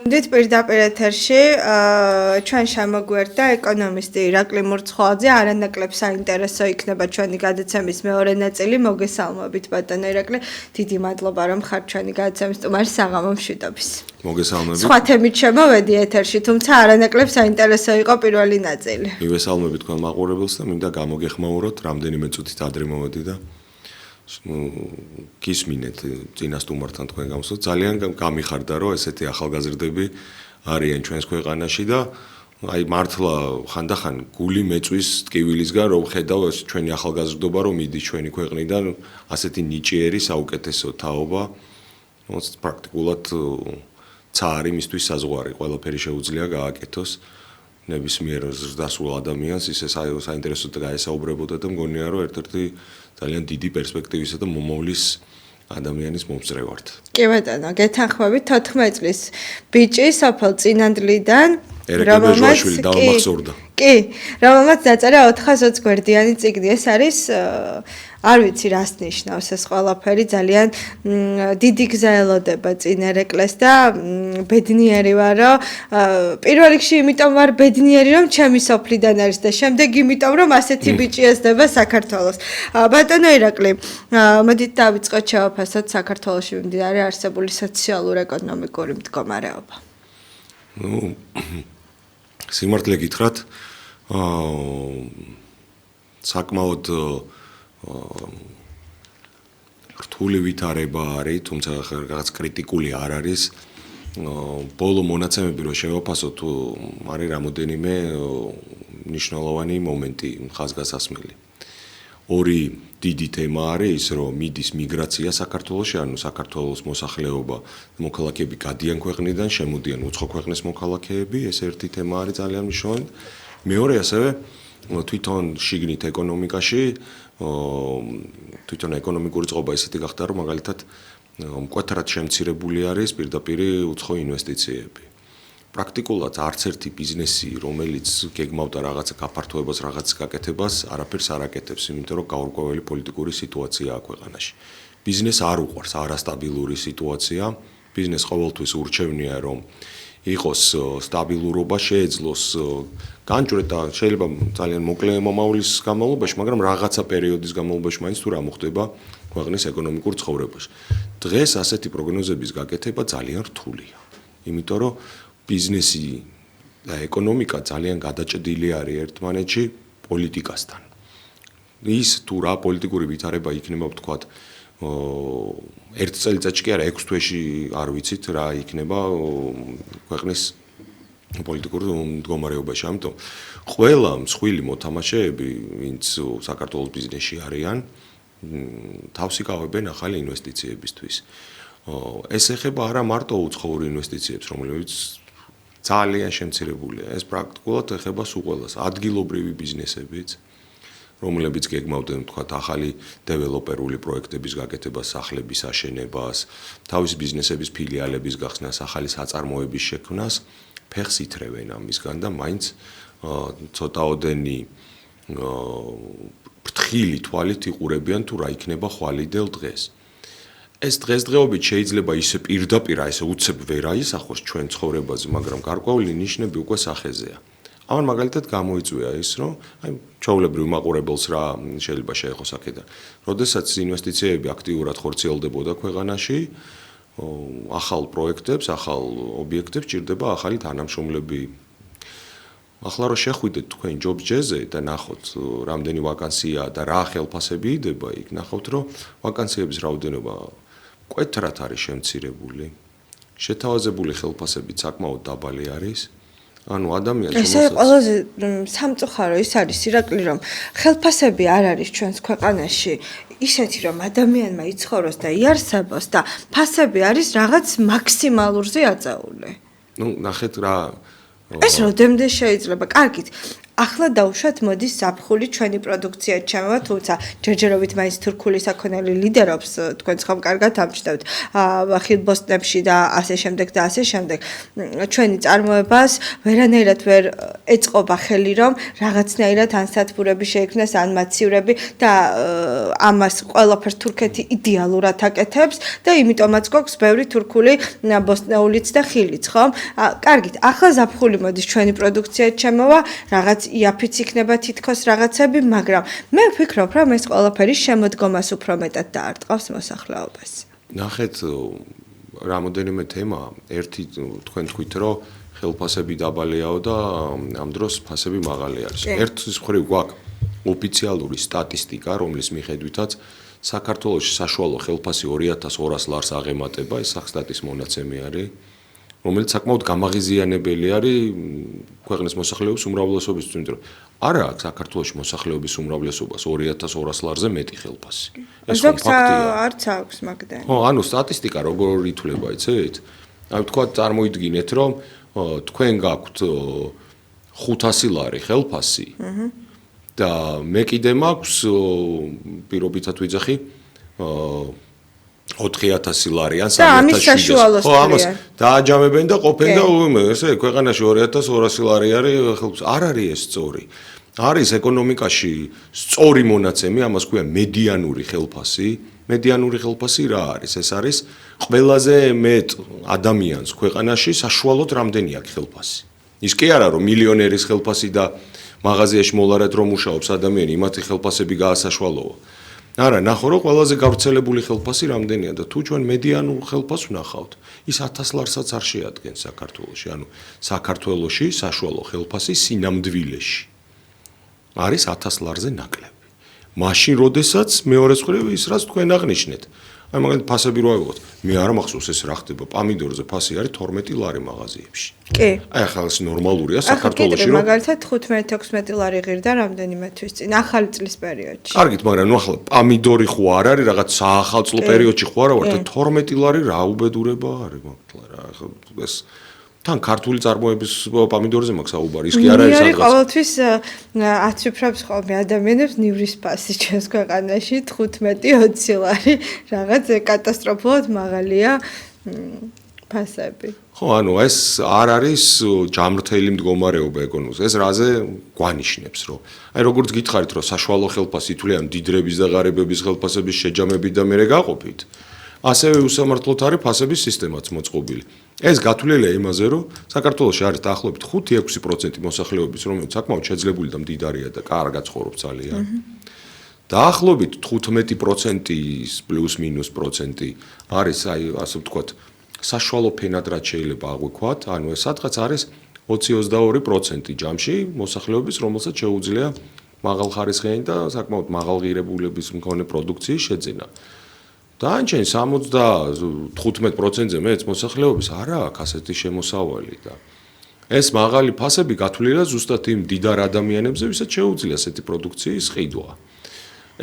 დით პირდაპირ ეთერში ჩვენ შემოგვერდა ეკონომისტი ირაკლი მურცხოვაძე. არანაკლებ საინტერესო იქნება ჩვენი გადაცემის მეორე ნაწილი. მოგესალმებით ბატონო ირაკლი. დიდი მადლობა რომ ხართ ჩვენი გადაცემის სტუმარი. საღამო მშვიდობის. მოგესალმებით. სხვა თემით შემოვედი ეთერში, თუმცა არანაკლებ საინტერესო იყო პირველი ნაწილი. მივესალმები თქვენ მაყურებელს და მინდა გამოგეხმაუროთ, რამდენიმე წუთით ადრე მოვედი და გისმინეთ წინა სტუმართან თქვენ გამოსვლით. ძალიან გამიხარდა, რომ ესეთი ახალგაზრდები არიან ჩვენს ქვეყანაში და აი მართლა ხანდახან გული მეწვის ტკივილისგან რომ ხედავ ეს ჩვენი ახალგაზრდობა რომ მიდის ჩვენი ქვეყნიდან ასეთი ნიჭიერი საუკეთესო თაობა, რომელიც პრაქტიკულად цаრი მისთვის საზღვარი, ყველაფერი შეუძლია გააკეთოს ნებისმიერ ზრდასრულ ადამიანს ისე საინტერესოდ გაესაუბრებოდა და მგონია რომ ერთ-ერთი ძალიან დიდი პერსპექტივისა და მომავლის ადამიანის მომსწრე ვართ. კი ბატონო, გეთანხმებით 14 წლის ბიჭი სოფელ წინანდლიდან რომელმაც დავამახსოვრდა. კი, რომელმაც დაწერა 420 გვერდიანი წიგნი. ეს არის არ ვიცი რას ნიშნავს ეს ყველაფერი, ძალიან დიდი გზა ელოდება წინ ერეკლეს და ბედნიერი ვარ, რომ პირველ რიგში იმიტომ ვარ ბედნიერი, რომ ჩემი სოფლიდან არის და შემდეგ იმიტომ, რომ ასეთი ბიჭი ესდება საქართველოს. ბატონო ირაკლი, მოდით დავიწყოთ შევაფასოთ საქართველოში მიმდინარე არსებული სოციალურ-ეკონომიკური მდგომარეობა. სიმართლე გითხრათ, საკმაოდ რთული ვითარება არის, თუმცა რაღაც კრიტიკული არ არის. ბოლო მონაცემები რო შევაფასოთ, არის რამოდენიმე მნიშვნელოვანი მომენტი ხაზგასასმელი. ორი დიდი თემა არის ის, რომ მიდის მიგრაცია საქართველოში, ანუ საქართველოს მოსახლეობა, მოქალაქეები გადიან ქვეყნიდან, შემოდიან უცხო ქვეყნის მოქალაქეები, ეს ერთი თემა არის ძალიან მნიშვნელოვანი. მეორე ასევე თვითონ შიგნით ეკონომიკაში, თვითონ ეკონომიკური წყობა ისეთი გახდა, რომ მაგალითად მკვეთრად შემცირებული არის პირდაპირ უცხო ინვესტიციები. პრაქტიკულად არც ერთი ბიზნესი, რომელიც გეგმავდა რაღაცა გაფართოებას, რაღაცა გაკეთებას, არაფერს არ აკეთებს, იმიტომ რომ გაურკვეველი პოლიტიკური სიტუაციაა ქვეყანაში. ბიზნესს არ უყვარს არასტაბილური სიტუაცია. ბიზნესს ყოველთვის ურჩევნია, რომ იყოს სტაბილურობა, შეეძლოს განჭვრეტა, შეიძლება ძალიან მოკლე მომავლის განმავლობაში, მაგრამ რაღაცა პერიოდის განმავლობაში მაინც თუ რა მოხდება ქვეყნის ეკონომიკურ ცხოვრებაში. დღეს ასეთი პროგნოზების გაკეთება ძალიან რთულია. იმიტომ რომ ბიზნესი და ეკონომიკა ძალიან გადაჭედილი არის ერთმანეთში პოლიტიკასთან. ის თუ რა პოლიტიკური ვითარება იქნება, ვთქვათ, ერთ წელიწადში კი არა, 6 თვეში არ ვიცით რა იქნება ქვეყნის პოლიტიკურ მდგომარეობაში. ამიტომ ყველა მსხვილი მოთამაშეები, ვინც საქართველოს ბიზნესში არიან, თავს იკავებენ ახალი ინვესტიციებისთვის. ეს ეხება არა მარტო უცხოურ ინვესტიციებს, რომლებიც ძალიან შემცირებულია. ეს პრაქტიკულად ეხება სულ ყველას, ადგილობრივი ბიზნესებიც, რომლებიც გეგმავდნენ თქვათ ახალი დეველოპერული პროექტების გაკეთებას, სახლების აშენებას, თავის ბიზნესების ფილიალების გახსნას, ახალი საწარმოების შექმნას, ფეხს ითრევენ ამისგან და მაინც ცოტაოდენი ფრთხილი თვალით იყურებიან თუ რა იქნება ხვალიდელ დღეს. ეს დღესდღეობით შეიძლება ისე პირდაპირ ესე უცებ ვერ აისახოს ჩვენ ცხოვრებაზე, მაგრამ გარკვეული ნიშნები უკვე სახეზეა. ამან მაგალითად გამოიწვია ის, რომ აი ჩვეულებრივ მაყურებელს რა შეიძლება შეეხოს აქედან. როდესაც ინვესტიციები აქტიურად ხორციელდებოდა ქვეყანაში, ახალ პროექტებს, ახალ ობიექტებს ჭირდება ახალი თანამშრომლები. ახლა რო შეხვიდეთ თქვენ ჯობ-ჯეზე და ნახოთ რამდენი ვაკანსია და რა ხელფასები იდება, იქ ნახავთ, რომ ვაკანსიების რაოდენობა მკვეთრად არის შემცირებული. შეთავაზებული ხელფასები საკმაოდ დაბალი არის. ანუ ადამიანს ესე ყველაზე სამწუხარო ის არის ირაკლი, რომ ხელფასები არ არის ჩვენს ქვეყანაში ისეთი, რომ ადამიანმა იცხოვროს და იარსებოს და ფასები არის რაღაც მაქსიმალურზე აწეული. ნახეთ რა ეს როდემდე შეიძლება? კარგით. ახლა დავუშვათ მოდის ზაფხული ჩვენი პროდუქცია ჩემოვა, თუმცა ჯერჯერობით მაინც თურქული საქონელი ლიდერობს, თქვენც ხომ კარგად ამჩნევთ ხილბოსტნებში და ასე შემდეგ და ასე შემდეგ. ჩვენი წარმოებას ვერანაირად ვერ ეწყობა ხელი, რომ რაღაცნაირად ან სათბურები შეექმნას, ან მაცივრები და ამას ყველაფერს თურქეთი იდეალურად აკეთებს და იმიტომაც გვაქვს ბევრი თურქული ბოსტნეულიც და ხილიც, ხო? კარგით, ახლა ზაფხული მოდის ჩვენი პროდუქცია ჩემოვა, რაღაც იაფიც იქნება თითქოს რაღაცები, მაგრამ მე ვფიქრობ, რომ ეს ყველაფერი შემოდგომას უფრო მეტად დაარტყავს მოსახლეობას. ნახეთ, რამოდენიმე თემა, ერთი თქვენ თქვით, რომ ხელფასები დაბალიაო და ამ დროს ფასები მაღალი არის. ერთის მხრივ გვაქვს ოფიციალური სტატისტიკა, რომლის მიხედვითაც საქართველოში საშუალო ხელფასი 2200 ლარს აღემატება, ეს სახსტატის მონაცემი არის, რომელიც საკმაოდ გამაღიზიანებელი არის ქვეყნის მოსახლეობის უმრავლესობისთვის, იმიტომ რომ არა აქვს საქართველოში მოსახლეობის უმრავლესობას 2200 ლარზე მეტი ხელფასი. ეს ფაქტია. არც აქვს მაგდენ. ხო, ანუ სტატისტიკა როგორ ითვლება, იცით? აი თქვა წარმოიდგინეთ, რომ თქვენ გაქვთ 500 ლარი ხელფასი. და მე კიდე მაქვს პირობითად ვიძახი 4000 ლარი ან 3700. ხო, ამას დააჯამებენ და ყოფენ და ესე ქვეყანაში 2200 ლარი არის ხელფასი. არ არის ეს სწორი. არის ეკონომიკაში სწორი მონაცემი, ამას ქვია მედიანური ხელფასი. მედიანური ხელფასი რა არის? ეს არის ყველაზე მეტ ადამიანს ქვეყანაში საშუალოდ რამდენი აქვს ხელფასი. ის კი არა რომ მილიონერის ხელფასი და მაღაზიაში მოლარად რომ მუშაობს ადამიანი, იმათი ხელფასები გაასაშუალოა. არა, ნახო რომ ყველაზე გავრცელებული ხელფასი რამდენია და თუ ჩვენ მედიანურ ხელფასს ვნახავთ, ის 1000 ლარსაც არ შეადგენს საქართველოში. ანუ საქართველოში საშუალო ხელფასი სინამდვილეში არის 1000 ლარზე ნაკლები. მაშინ, როდესაც მეორე მხრივ ის რაც თქვენ აღნიშნეთ. აი მაგალითად ფასები რო ავიღოთ, მე არ მახსოვს ეს რა ხდება, პამიდორზე ფასი არის 12 ლარი მაღაზიებში. კი. აი ახლა ეს ნორმალურია საქართველოში რომ მაგალითად 15-16 ლარი ღირდა რამდენიმე თვის წინ ახალი წლის პერიოდში. კარგით, მაგრამ ნუ ახლა პამიდორი ხო არ არის რაღაც საახალწლო პერიოდში ხო არა ვარ და 12 ლარი რა უბედურება არის მაგლა რა ახლა ეს თან ქართული წარმოების პამიდორზე მაქვს საუბარი, ის კი არ არის არის სადღაც. ყოველთვის აცვიფრებს ხოლმე ადამიანებს ნივრის ფასი ჩვენს ქვეყანაში 15-20 ლარი რაღაც კატასტროფულად მაღალია ფასები. ხო, ანუ ეს არ არის ჯამრთელი მდგომარეობა ეკონომიკის. ეს რაზე გვანიშნებს, რომ აი როგორც გითხარით, რომ საშუალო ხელფასი თვლიან დიდრების და ღარიბების ხელფასების შეჯამებით და მერე გაყოფით. ასევე უსამართლოდ არის ფასების სისტემაც მოწყობილი. ეს გათვლილია იმაზე, რომ საქართველოში არის დაახლოებით 5-6% მოსახლეობის, რომელიც საკმაოდ შეძლებული და მდიდარია და კარგად ცხოვრობს ძალიან. დაახლოებით 15%-ის პლუს-მინუს პროცენტი არის, აი ასე ვთქვათ, საშუალო ფენად რაც შეიძლება აღვიქვათ, ანუ ეს სადღაც არის 20-22% ჯამში მოსახლეობის, რომელსაც შეუძლია მაღალხარისხიანი და საკმაოდ მაღალღირებულების მქონე პროდუქციის შეძენა. დაანჩენ 75%-ზე მეც მოსახლეობის არა აქვს ასეთი შემოსავალი და ეს მაღალი ფასები გათვლილია ზუსტად იმ დიდარ ადამიანებზე, ვისაც შეუძლია ასეთი პროდუქციის ყიდვა.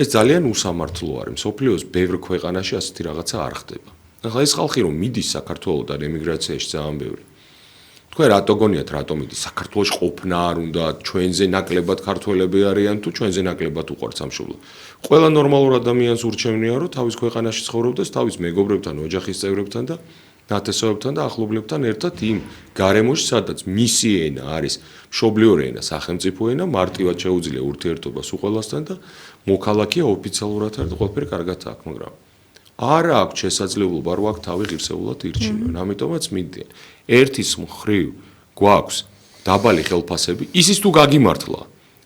ეს ძალიან უსამართლო არის. მსოფლიოს ბევრ ქვეყანაში ასეთი რაღაცა არ ხდება. ახლა ეს ხალხი რომ მიდის საქართველოდან ემიგრაციაში ძალიან ბევრი. თქვენ რატო გონიათ რატო მიდის? საქართველოში ყოფნა არ უნდა, ჩვენზე ნაკლებად ქართველები არიან თუ ჩვენზე ნაკლებად უყვართ სამშობლო. ყველა ნორმალურ ადამიანს ურჩევნია რომ თავის ქვეყანაში ცხოვრობდეს თავის მეგობრებთან, ოჯახის წევრებთან და ნათესავებთან და ახლობლებთან ერთად იმ გარემოში, სადაც მისი ენა არის მშობლიური ენა, სახელმწიფო ენა, მარტივად შეუძლია ურთიერთობას უყველასთან და მოქალაქეა ოფიციალურად არის და ყველაფერი კარგად აქვს, მაგრამ არა აქვს შესაძლებლობა რომ აქ თავი ღირსეულად ირჩინონ. ამიტომაც მიდიან. ერთის მხრივ გვაქვს დაბალი ხელფასები, ისიც თუ გაგიმართლა.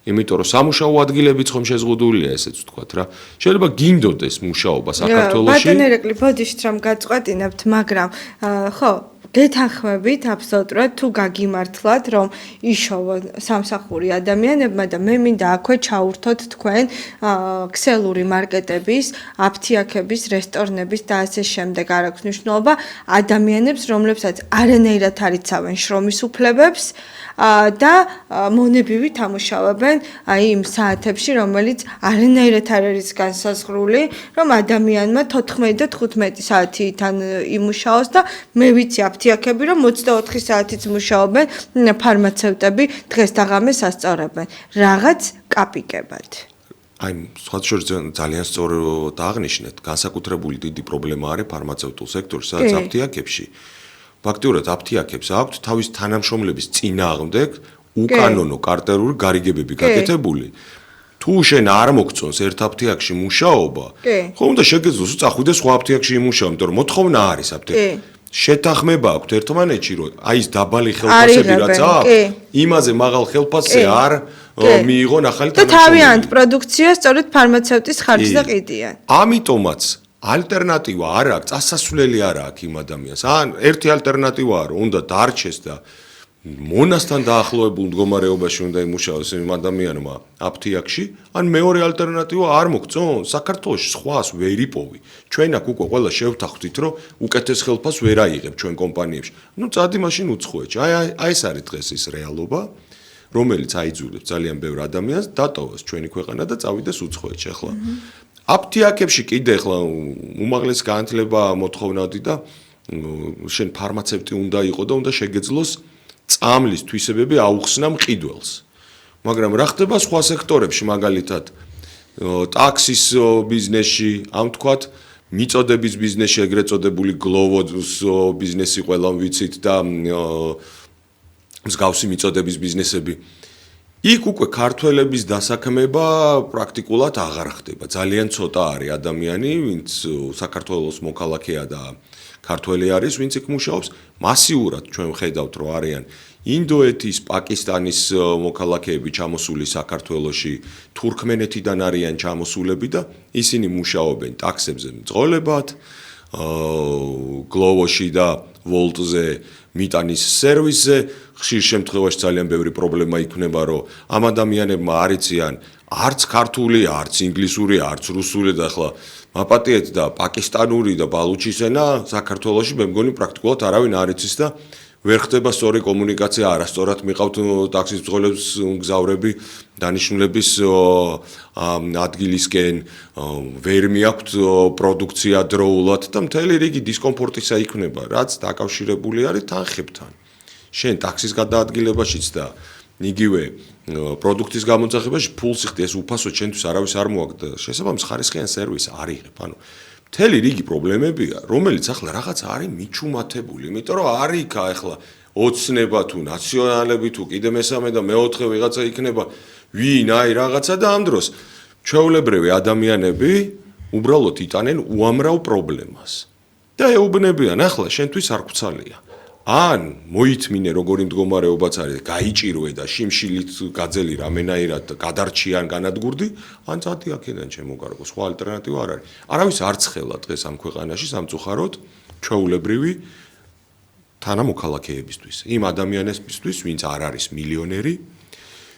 იმიტომ რომ სამუშაო ადგილებიც ხომ შეზღუდულია, ესეც ვთქვათ რა. შეიძლება გინდოდეს მუშაობა საქართველოში. ბატონ ერეკლი, ბოდიშით რომ გაწყვეტინებთ, მაგრამ ხო, გეთანხმებით აბსოლუტურად თუ გაგიმართლათ რომ იშოვონ სამსახური ადამიანებმა და მე მინდა აქვე ჩაურთოთ თქვენ ქსელური მარკეტების, აფთიაქების, რესტორნების და ასე შემდეგ არ აქვს მნიშვნელობა ადამიანებს რომლებსაც არანაირად არ იცავენ შრომის უფლებებს და მონებივი თამუშავებენ აი იმ საათებში რომელიც არანაირად არ არის განსაზღვრული რომ ადამიანმა 14 და 15 საათი თან იმუშაოს და მე ვიცი აფთიაქები, რომ 24 საათიც მუშაობენ ფარმაცევტები დღეს და ღამეს ასწორებენ რაღაც კაპიკებად. აი, სხვა შორის ძალიან სწორად აღნიშნეთ, განსაკუთრებული დიდი პრობლემა არის ფარმაცევტულ სექტორში, სადაც აფთიაქებში ფაქტიურად აფთიაქებს აქვთ თავის თანამშრომლების წინააღმდეგ უკანონო კარტერული გარიგებები გაკეთებული. თუ შენ არ მოგწონს ერთ აფთიაქში მუშაობა, ხო უნდა შეგეძლოს წახვიდე სხვა აფთიაქში იმუშაო, იმიტომ რომ მოთხოვნა არის აფთიაქში. შეთანხმება აქვთ ერთმანეთში, რომ აი ეს დაბალი ხელფასები რაც აქვს, იმაზე მაღალ ხელფასზე არ მიიღონ ახალი თანამშრომლები. და თავიანთ პროდუქციას სწორედ ფარმაცევტის ხარჯს და ყიდიან. ამიტომაც ალტერნატივა არ აქვს, წასასვლელი არ აქვს იმ ადამიანს. ან ერთი ალტერნატივაა, რომ უნდა დარჩეს და მონასთან დაახლოებულ მდგომარეობაში უნდა იმუშაოს იმ ადამიანმა აფთიაქში, ან მეორე ალტერნატივა არ მოგწონს, საქართველოში სხვას ვერ იპოვი. ჩვენ აქ უკვე ყველა შევთანხმდით, რომ უკეთეს ხელფასს ვერ აიღებ ჩვენ კომპანიებში. ნუ წადი მაშინ უცხოეთში. აი ეს არის დღეს ის რეალობა, რომელიც აიძულებს ძალიან ბევრ ადამიანს დატოვოს ჩვენი ქვეყანა და წავიდეს უცხოეთში. ახლა აფთიაქებში კიდე ახლა უმაღლესი განათლება მოთხოვნადი და შენ ფარმაცევტი უნდა იყო და უნდა შეგეძლოს წამლის თვისებები აუხსნა მყიდველს. მაგრამ რა ხდება სხვა სექტორებში, მაგალითად, ტაქსის ბიზნესში, ამ თქვათ, მიწოდების ბიზნესში, ეგრეთ წოდებული გლოვოს ბიზნესი ყველამ ვიცით და მსგავსი მიწოდების ბიზნესები. იქ უკვე ქართველების დასაქმება პრაქტიკულად აღარ ხდება. ძალიან ცოტა არის ადამიანი, ვინც საქართველოს მოქალაქეა და ქართველი არის, ვინც იქ მუშაობს. მასიურად ჩვენ ხედავთ, რომ არიან ინდოეთის, პაკისტანის მოქალაქეები ჩამოსული საქართველოში, თურქმენეთიდან არიან ჩამოსულები და ისინი მუშაობენ ტაქსებზე მძღოლებად, გლოვოში და ვოლტზე მიტანის სერვისზე. ხშირ შემთხვევაში ძალიან ბევრი პრობლემა იქნება, რომ ამ ადამიანებმა არ იციან არც ქართული, არც ინგლისური, არც რუსული და ახლა მაპატიეთ და პაკისტანური და ბალუჩის ენა საქართველოში მე მგონი პრაქტიკულად არავინ არ იცის და ვერ ხდება სწორი კომუნიკაცია, არასწორად მიყავთ ტაქსის მძღოლებს მგზავრები დანიშნულების ადგილისკენ, ვერ მიაქვთ პროდუქცია დროულად და მთელი რიგი დისკომფორტისა იქნება, რაც დაკავშირებული არის თანხებთან. შენ ტაქსის გადაადგილებაშიც და იგივე პროდუქტის გამოძახებაში ფულს იხდი, ეს უფასო ჩვენთვის არავის არ მოაქვს და შესაბამის ხარისხიან სერვისი არ იღებ. ანუ მთელი რიგი პრობლემებია, რომელიც ახლა რაღაც არის მიჩუმათებული, იმიტომ რომ არ იქა ახლა ოცნება თუ ნაციონალები თუ კიდე მესამე და მეოთხე ვიღაცა იქნება ვინ აი რაღაცა და ამ დროს ჩვეულებრივი ადამიანები უბრალოდ იტანენ უამრავ პრობლემას. და ეუბნებიან, ახლა შენთვის არ გვცალია. ან მოითმინე როგორი მდგომარეობაც არის, გაიჭირვე და შიმშილით გაძელი რამენაირად და გადარჩიან განადგურდი, ან წადი აქედან ჩემო კარგო, სხვა ალტერნატივა არ არის. არავის არ ცხელა დღეს ამ ქვეყანაში სამწუხაროდ ჩვეულებრივი თანამოქალაქეებისთვის, იმ ადამიანებისთვის, ვინც არ არის მილიონერი,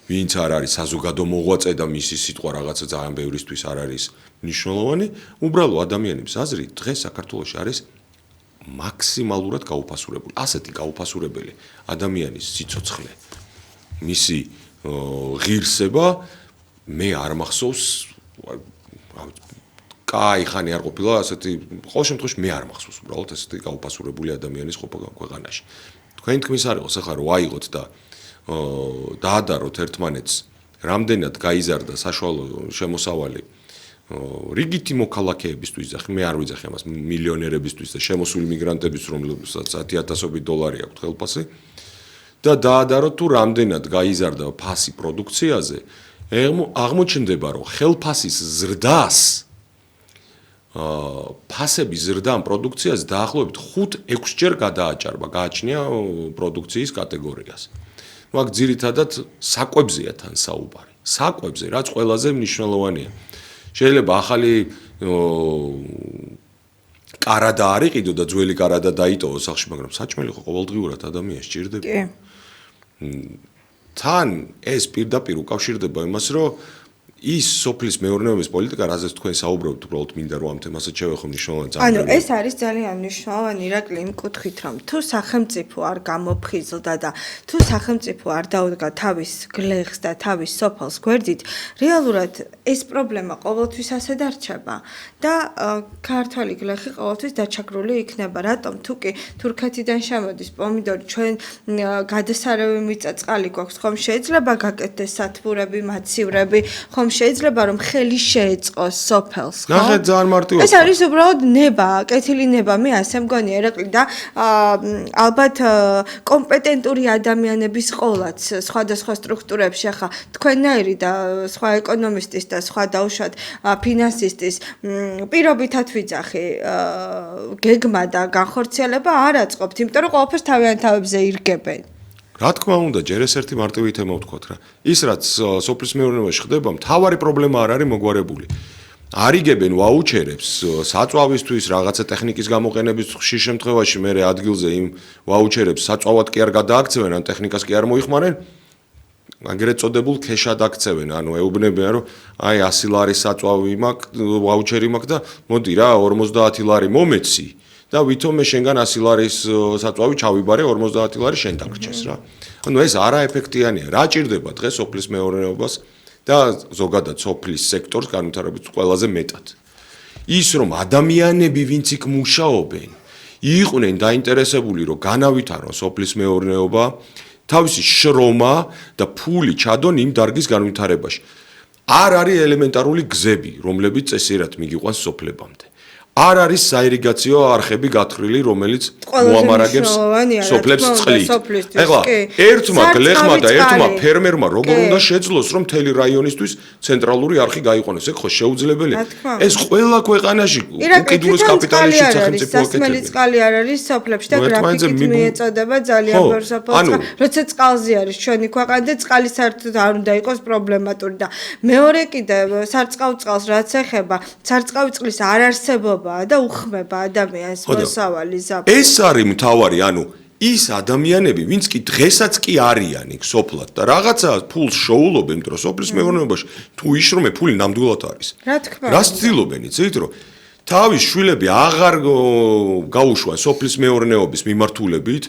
ვინც არ არის საზოგადო მოღვაწე და მისი სიტყვა რაღაცა ძალიან ბევრისთვის არ არის მნიშვნელოვანი, უბრალო ადამიანების აზრით დღეს საქართველოში არის მაქსიმალურად გაუფასურებული. ასეთი გაუფასურებელი ადამიანის სიცოცხლე, მისი ღირსება მე არ მახსოვს, კაი ხანი არ ყოფილა ასეთი, ყოველ შემთხვევაში მე არ მახსოვს უბრალოდ ასეთი გაუფასურებული ადამიანის ყოფა ქვეყანაში. თქვენი თქმის არ იყოს ახლა რომ აიღოთ და დაადაროთ ერთმანეთს, რამდენად გაიზარდა საშუალო შემოსავალი რიგითი მოქალაქეებისთვის და მე არ ვიძახი ამას მილიონერებისთვის და შემოსული მიგრანტებისთვის, რომლებსაც 10,000 დოლარი აქვთ ხელფასი და დაადაროთ თუ რამდენად გაიზარდა ფასი პროდუქციაზე, აღმოჩნდება რომ ხელფასის ზრდას ფასების ზრდამ პროდუქციაზე დაახლოებით 5-6 ჯერ გააჩნია პროდუქციის კატეგორიას. მაგ ძირითადად საკვებზეა თან საუბარი. საკვებზე, რაც ყველაზე მნიშვნელოვანია. შეიძლება ახალი კარადა არ იყიდო და ძველი კარადა დაიტოვო სახში, მაგრამ საჭმელი ხო ყოველდღიურად ადამიანს სჭირდება. თან ეს პირდაპირ უკავშირდება იმას, რომ ის სოფლის მეურნეობის პოლიტიკა, რაზეც თქვენ საუბრობთ, უბრალოდ მინდა რომ ამ თემასაც შევეხო მნიშვნელოვანი ანუ ეს არის ძალიან მნიშვნელოვანი ირაკლი იმ კუთხით, რომ თუ სახელმწიფო არ გამოფხიზლდა და თუ სახელმწიფო არ დაუდგა თავის გლეხს და თავის სოფელს გვერდით, რეალურად ეს პრობლემა ყოველთვის ასე დარჩება და ქართველი გლეხი ყოველთვის დაჩაგრული იქნება. რატომ? თუკი თურქეთიდან შემოდის პომიდორი, ჩვენ გადასარევი მიწა წყალი გვაქვს, ხომ შეიძლება გაკეთდეს სათბურები, მაცივრები, ხომ შეიძლება რომ ხელი შეეწყოს სოფელს, ხო? ნახეთ ძალიან მარტივად. ეს არის უბრალოდ ნება, კეთილი ნება, მე ასე მგონია ირაკლი და ალბათ კომპეტენტური ადამიანების ყოლაც სხვადასხვა სტრუქტურებში, ახლა თქვენნაირი და სხვა ეკონომისტის და სხვა დაუშვათ ფინანსისტის პირობითად ვიძახი გეგმა და განხორციელება არ აწყობთ, იმიტომ რომ ყველაფერს თავიანთ თავებზე ირგებენ. რა თქმა უნდა, ჯერ ეს ერთი მარტივი თემა ვთქვათ რა. ის რაც სოფლის მეურნეობაში ხდება, მთავარი პრობლემა არ არის მოგვარებული. არიგებენ ვაუჩერებს საწვავისთვის, რაღაცა ტექნიკის გამოყენების ხშირ შემთხვევაში მე ადგილზე იმ ვაუჩერებს საწვავად კი არ გადააქცევენ, ან ტექნიკას კი არ მოიხმარენ. აგრეთ წოდებულ ქეშად აქცევენ, ანუ ეუბნებიან რომ აი 100 ლარის საწვავი მაქვს, ვაუჩერი მაქვს და მოდი რა 50 ლარი მომეცი. და ვითომ მე შენგან 100 ლარის საწვავი ჩავიბარე 50 ლარი შენ დაგრჩეს რა. ანუ ეს არაეფექტიანია. რა ჭირდება დღეს სოფლის მეურნეობას და ზოგადად სოფლის სექტორს განვითარებით ყველაზე მეტად. ის რომ ადამიანები ვინც იქ მუშაობენ, იყვნენ დაინტერესებული რომ განავითარონ სოფლის მეურნეობა, თავისი შრომა და ფული ჩადონ იმ დარგის განვითარებაში. არ არის ელემენტარული გზები, რომლებიც წესიერად მიგიყვანს სოფლებამდე. არ არის საირიგაციო არხები გათხრილი, რომელიც მოამარაგებს სოფლებს წყლით. ეხლა ერთმა გლეხმა და ერთმა ფერმერმა როგორ უნდა შეძლოს, რომ მთელი რაიონისთვის ценტრალური არხი გაიყვანოს? ეგ ხო შეუძლებელია. ეს ყველა ქვეყანაში უკიდურეს კაპიტალისტში სახელმწიფო აკეთებს. სასმელი წყალი არ არის სოფლებში და გრაფიკით მიეწოდება ძალიან ბევრ სოფელს. როცა წყალზე არის ჩვენი ქვეყანა და წყალი საერთოდ არ უნდა იყოს პრობლემატური და მეორე კიდე სარწყავ წყალს რაც ეხება, სარწყავი წყლის არარსებობა და უხმება ადამიანს მოსავალი ზაფხული. ეს არის მთავარი, ანუ ის ადამიანები, ვინც კი დღესაც კი არიან იქ სოფლად და რაღაცა ფულს შოულობენ, იმიტომ რომ სოფლის მეურნეობაში თუ იშრომე ფული ნამდვილად არის. რა თქმა უნდა. რას ცდილობენ იცით, რომ თავის შვილები აღარ გაუშვან სოფლის მეურნეობის მიმართულებით,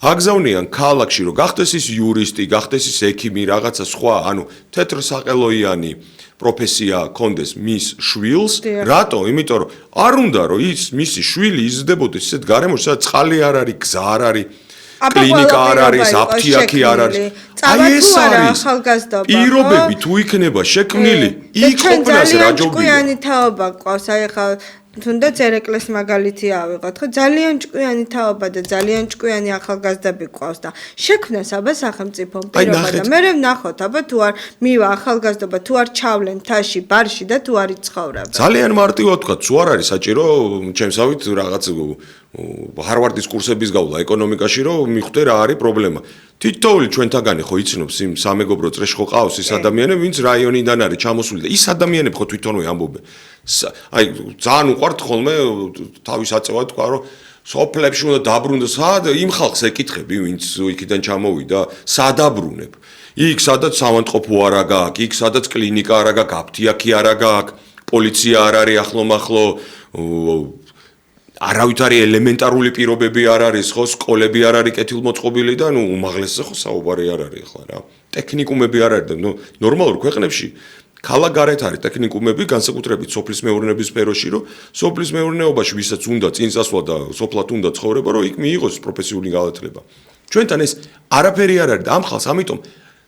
აგზავნიან ქალაქში, რომ გახდეს ის იურისტი, გახდეს ის ექიმი, რაღაცა სხვა, ანუ თეთრსაყელოიანი პროფესია კონდეს მის შვილს, რატო? იმიტომ რომ არ უნდა რომ ის მისი შვილი იზრდებოდეს ისეთ გარემოში, სადაც წყალი არ არის, გზა არ არის, კლინიკა არ არის, აფთიაქი არ არის. აი ეს არის პირობები თუ იქნება შექმნილი, იქ ყოფნას რა ჯობია. ჭკვიანი თაობა ყავს, აი ხა თუნდაც ერეკლეს მაგალითი ავიღოთ, ხო ძალიან ჭკვიანი თაობა და ძალიან ჭკვიანი ახალგაზრდები ყავს და შექმნას აბა სახელმწიფომ პირობა და მე ვნახოთ აბა თუ არ მივა ახალგაზრდობა, თუ არ ჩავლენ თაში, ბარში და თუ არ იცხოვრებენ. ძალიან მარტივად ვთქვა, თუ არ არის საჭირო, ჩემსავით რაღაც ჰარვარდის კურსების გავლა ეკონომიკაში, რომ მიხვდე რა არის პრობლემა. თითოეული ჩვენთაგანი ხო იცნობს იმ სამეგობრო წრეში ხო ყავს ის ადამიანები, ვინც რაიონიდან არის ჩამოსული და ის ადამიანები ხო თვითონვე ამბობენ. აი ძალიან უყვართ ხოლმე თავის აწევად თქვა, რომ სოფლებში უნდა დაბრუნდეს, სად იმ ხალხს ეკითხები, ვინც იქიდან ჩამოვიდა, სად დაბრუნებ. იქ სადაც სამანტყოფო არ აქვს, იქ სადაც კლინიკა არ აქვს, აფთიაქი არ აქვს, პოლიცია არ არის ახლომახლო, არავითარი ელემენტარული პირობები არ არის, ხო, სკოლები არ არის კეთილმოწყობილი და ნუ უმაღლესზე ხო საუბარი არ არის ახლა რა. ტექნიკუმები არ არის და ნუ ნორმალურ ქვეყნებში ქალაქგარეთ არის ტექნიკუმები, განსაკუთრებით სოფლის მეურნეობის სფეროში, რომ სოფლის მეურნეობაში ვისაც უნდა წინ წასვლა და სოფლად უნდა ცხოვრება, რომ იქ მიიღოს პროფესიული განათლება. ჩვენთან ეს არაფერი არ არის და ამ ხალხს ამიტომ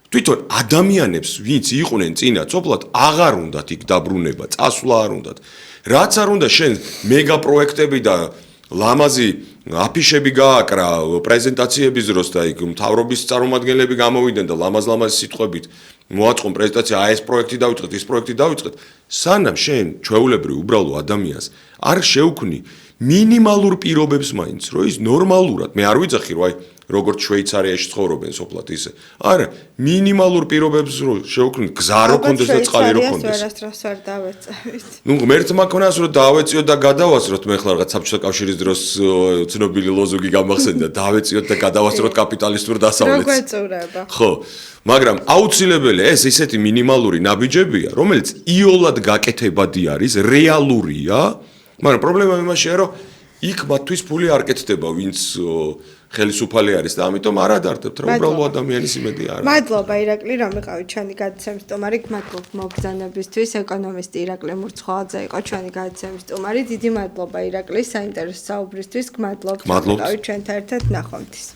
თვითონ ადამიანებს, ვინც იყვნენ წინა სოფლად, აღარ უნდათ იქ დაბრუნება, წასვლა არ უნდათ. რაც არ უნდა შენ მეგა პროექტები და ლამაზი აფიშები გააკრა პრეზენტაციების დროს და იქ მთავრობის წარმომადგენლები გამოვიდნენ და ლამაზ-ლამაზ სიტყვებით მოაწყონ პრეზენტაცია, აი ეს პროექტი დავიწყეთ, ის პროექტი დავიწყეთ. სანამ შენ ჩვეულებრივ უბრალო ადამიანს არ შეუქმნი მინიმალურ პირობებს მაინც, რომ ის ნორმალურად, მე არ ვიძახი, რომ აი როგორც შვეიცარიაში ცხოვრობენ სოფლად ისე. არა, მინიმალურ პირობებს რომ შევქმნით, გზა რო კონდეს და წყალი რო კონდეს. ვერასდროს ვერ დავეწევით. ნუ ღმერთმა ქონას რომ დავეწიოთ და გადავასწროთ, მე ხლა რაღაც საბჭოთა კავშირის დროს ცნობილი ლოზუნგი გამახსენდა, დავეწიოთ და გადავასწროთ კაპიტალისტურ დასავლეთს. როგორ ეწურება? ხო, მაგრამ აუცილებელია ეს ისეთი მინიმალური ნაბიჯებია, რომელიც იოლად გაკეთებადი არის, რეალურია, მაგრამ პრობლემა იმაშია, რომ იქ მათთვის ფული არ კეთდება, ვინც ხელისუფალი არის და ამიტომ არ ადარდებთ, რა უბრალო ადამიანის იმედი არა. მადლობა ირაკლი, რომ იყავით ჩვენი გადაცემის სტუმარი, გმადლობთ მოგზაურობისთვის, ეკონომისტი ირაკლი მურცხოვაძე იყო ჩვენი გადაცემის სტუმარი. დიდი მადლობა ირაკლი საინტერესო საუბრისთვის, გმადლობთ, რომ იყავით ჩვენთან ერთად ნახვამდის.